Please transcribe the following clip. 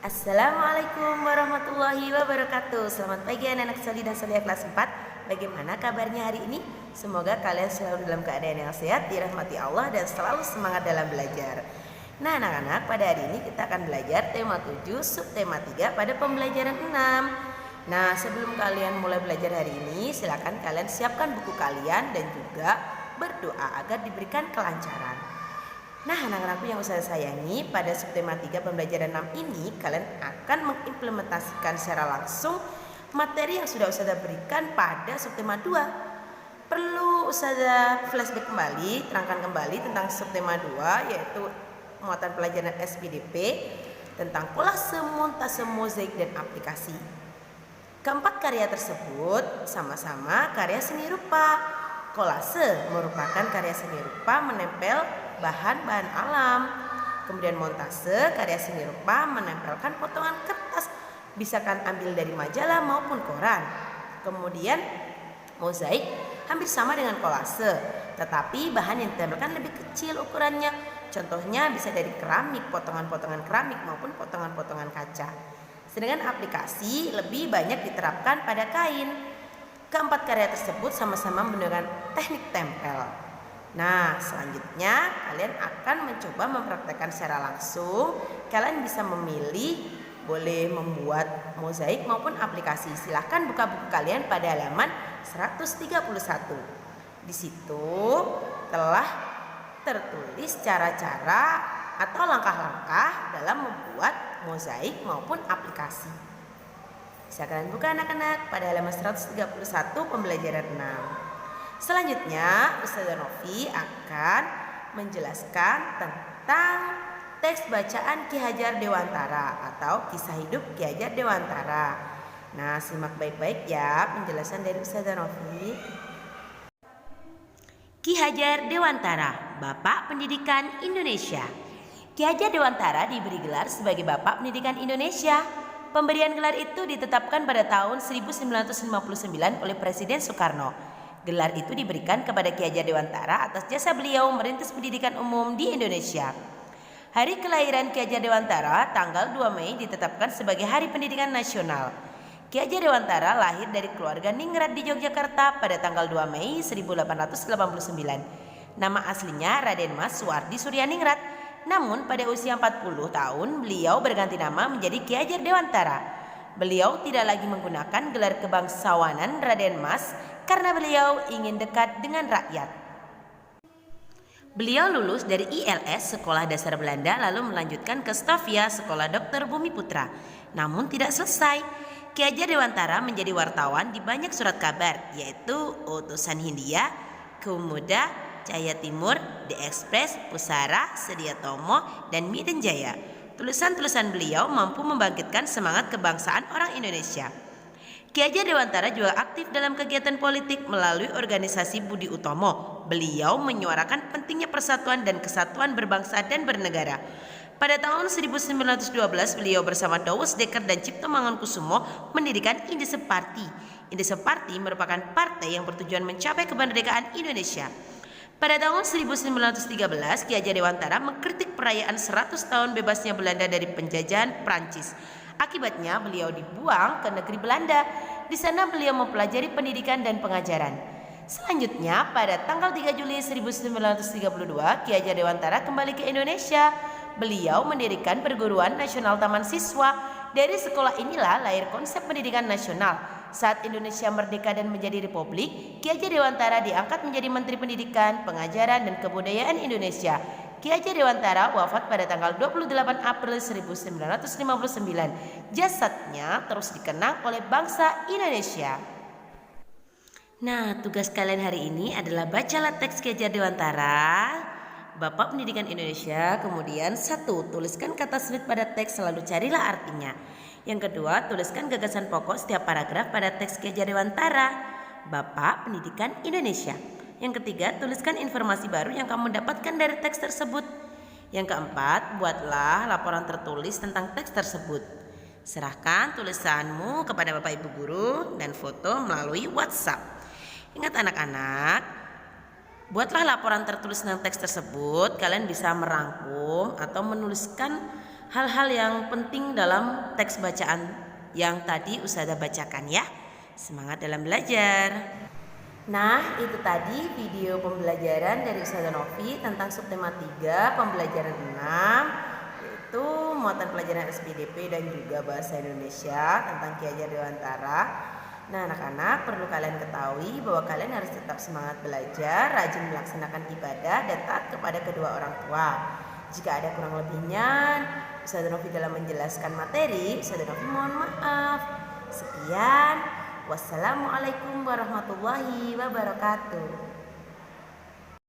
Assalamualaikum warahmatullahi wabarakatuh. Selamat pagi anak-anak Soli dan Solia kelas 4. Bagaimana kabarnya hari ini? Semoga kalian selalu dalam keadaan yang sehat, dirahmati Allah dan selalu semangat dalam belajar. Nah anak-anak, pada hari ini kita akan belajar tema 7 subtema 3 pada pembelajaran 6. Nah sebelum kalian mulai belajar hari ini, silakan kalian siapkan buku kalian dan juga berdoa agar diberikan kelancaran. Nah anak-anakku yang saya sayangi, pada subtema 3 pembelajaran 6 ini kalian akan mengimplementasikan secara langsung materi yang sudah Ustazah berikan pada subtema 2. Perlu Ustazah flashback kembali, terangkan kembali tentang subtema 2, yaitu muatan pelajaran SPDP tentang kolase, montase, mozaik, dan aplikasi. Keempat karya tersebut sama-sama karya seni rupa. Kolase merupakan karya seni rupa menempel bahan-bahan alam. Kemudian montase, karya seni rupa menempelkan potongan kertas, bisakan ambil dari majalah maupun koran. Kemudian mozaik hampir sama dengan kolase, tetapi bahan yang ditempelkan lebih kecil ukurannya. Contohnya bisa dari keramik, potongan-potongan keramik maupun potongan-potongan kaca. Sedangkan aplikasi lebih banyak diterapkan pada kain. Keempat karya tersebut sama-sama menggunakan teknik tempel. Nah, selanjutnya kalian akan mencoba mempraktekkan secara langsung. Kalian bisa memilih boleh membuat mozaik maupun aplikasi. Silahkan buka buku kalian pada halaman 131. Di situ telah tertulis cara-cara atau langkah-langkah dalam membuat mozaik maupun aplikasi. Bisa kalian buka anak-anak pada halaman 131 pembelajaran 6. Selanjutnya Ustazah Novi akan menjelaskan tentang teks bacaan Ki Hajar Dewantara atau kisah hidup Ki Hajar Dewantara. Nah simak baik-baik ya penjelasan dari Ustazah Novi. Ki Hajar Dewantara, Bapak Pendidikan Indonesia. Ki Hajar Dewantara diberi gelar sebagai Bapak Pendidikan Indonesia. Pemberian gelar itu ditetapkan pada tahun 1959 oleh Presiden Soekarno. Gelar itu diberikan kepada Ki Hajar Dewantara atas jasa beliau merintis pendidikan umum di Indonesia. Hari kelahiran Ki Hajar Dewantara tanggal 2 Mei ditetapkan sebagai Hari Pendidikan Nasional. Ki Hajar Dewantara lahir dari keluarga ningrat di Yogyakarta pada tanggal 2 Mei 1889. Nama aslinya Raden Mas Suwardi Suryaningrat. Namun pada usia 40 tahun beliau berganti nama menjadi Ki Hajar Dewantara. Beliau tidak lagi menggunakan gelar kebangsawanan Raden Mas karena beliau ingin dekat dengan rakyat. Beliau lulus dari ILS Sekolah Dasar Belanda lalu melanjutkan ke Stavia Sekolah Dokter Bumi Putra. Namun tidak selesai. Ki Hajar Dewantara menjadi wartawan di banyak surat kabar, yaitu Utusan Hindia, Kumuda, Cahaya Timur, The Express, Pusara, Sedia Tomo, dan Miden Jaya. Tulisan-tulisan beliau mampu membangkitkan semangat kebangsaan orang Indonesia. Ki Hajar Dewantara juga aktif dalam kegiatan politik melalui organisasi Budi Utomo. Beliau menyuarakan pentingnya persatuan dan kesatuan berbangsa dan bernegara. Pada tahun 1912 beliau bersama Dawes Dekker dan Cipto Mangunkusumo mendirikan Indese Party. Indese Party merupakan partai yang bertujuan mencapai kemerdekaan Indonesia. Pada tahun 1913, Ki Hajar Dewantara mengkritik perayaan 100 tahun bebasnya Belanda dari penjajahan Prancis. Akibatnya beliau dibuang ke negeri Belanda. Di sana beliau mempelajari pendidikan dan pengajaran. Selanjutnya pada tanggal 3 Juli 1932, Ki Hajar Dewantara kembali ke Indonesia. Beliau mendirikan Perguruan Nasional Taman Siswa. Dari sekolah inilah lahir konsep pendidikan nasional. Saat Indonesia merdeka dan menjadi republik, Ki Hajar Dewantara diangkat menjadi Menteri Pendidikan, Pengajaran, dan Kebudayaan Indonesia. Ki Hajar Dewantara wafat pada tanggal 28 April 1959. Jasadnya terus dikenang oleh bangsa Indonesia. Nah, tugas kalian hari ini adalah bacalah teks Ki Hajar Dewantara, Bapak Pendidikan Indonesia. Kemudian 1. Tuliskan kata sulit pada teks, selalu carilah artinya. Yang kedua, tuliskan gagasan pokok setiap paragraf pada teks Ki Hajar Dewantara, Bapak Pendidikan Indonesia. Yang ketiga, tuliskan informasi baru yang kamu dapatkan dari teks tersebut. Yang keempat, buatlah laporan tertulis tentang teks tersebut. Serahkan tulisanmu kepada Bapak Ibu Guru dan foto melalui WhatsApp. Ingat anak-anak, buatlah laporan tertulis tentang teks tersebut. Kalian bisa merangkum atau menuliskan hal-hal yang penting dalam teks bacaan yang tadi Ustazah bacakan ya. Semangat dalam belajar. Nah, itu tadi video pembelajaran dari Ustazah Novi tentang subtema 3 pembelajaran 6, yaitu muatan pelajaran SPDP dan juga bahasa Indonesia tentang Ki Hajar Dewantara. Nah, anak-anak perlu kalian ketahui bahwa kalian harus tetap semangat belajar, rajin melaksanakan ibadah dan taat kepada kedua orang tua. Jika ada kurang lebihnya Ustazah Novi dalam menjelaskan materi, Ustazah Novi mohon maaf. Sekian, wassalamualaikum warahmatullahi wabarakatuh.